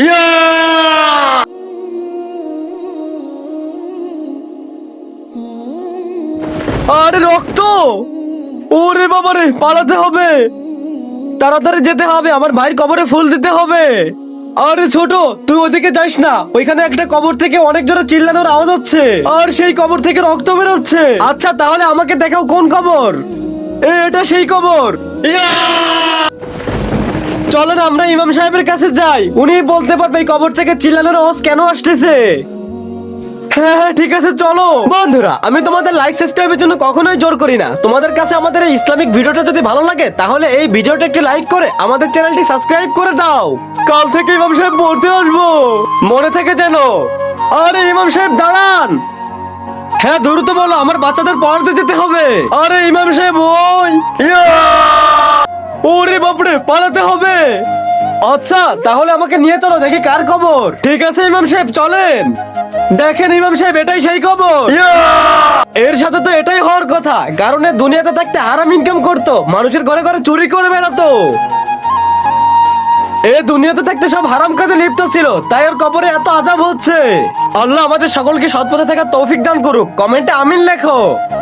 ইয়া! আরে রক্ত! ওরে বাবারে, পালাতে হবে, তাড়াতাড়ি যেতে হবে, আমার ভাইয়ের কবরে ফুল দিতে হবে। আরে ছোট, তুই ওদিকে যাস না, ওইখানে একটা কবর থেকে অনেক জোরে চিল্লানোর আওয়াজ হচ্ছে, আর সেই কবর থেকে রক্ত বেরোচ্ছে। আচ্ছা তাহলে আমাকে দেখাও কোন কবর। এটা সেই কবর। ইয়া! চলেন আমরা ইমাম সাহেবের কাছে যাই, উনি বলতে পারবে এই কবর থেকে চিল্লানোর আওয়াজ কেন আসতেছে। হ্যাঁ হ্যাঁ ঠিক আছে চলো। বন্ধুরা, আমি তোমাদের লাইক সাবস্ক্রাইবের জন্য কখনোই জোর করি না। তোমাদের কাছে আমাদের এই ইসলামিক ভিডিওটা যদি ভালো লাগে তাহলে এই ভিডিওটা একটি লাইক করে আমাদের চ্যানেলটি সাবস্ক্রাইব করে দাও। কাল থেকে ইমাম সাহেব পড়তে আসবো, মনে থেকে যেন। আরে ইমাম সাহেব দাঁড়ান। হ্যাঁ দ্রুত বলো, আমার বাচ্চাদের পড়াতে যেতে হবে। আরে ইমাম সাহেব ওই। ইয়া! ওরে বাপরে, পালাতে হবে। আচ্ছা তাহলে আমাকে নিয়ে চলো, দেখি কার খবর। ঠিক আছে ইমাম সাহেব চলেন। দেখেন ইমাম সাহেব, এটাই সেই খবর। এর সাথে তো এটাই হওয়ার কথা, কারণ এ দুনিয়াতে থাকতে হারাম ইনকাম করতো, মানুষের ঘরে ঘরে চুরি করে বেড়াতো। এ দুনিয়াতে থাকতে সব হারাম কাজে লিপ্ত ছিল, তাই ওর কবরে এত আযাব হচ্ছে। আল্লাহ আমাদের সকলকে সৎ পথে থাকার তৌফিক দান করুক। কমেন্টে আমিন লেখো।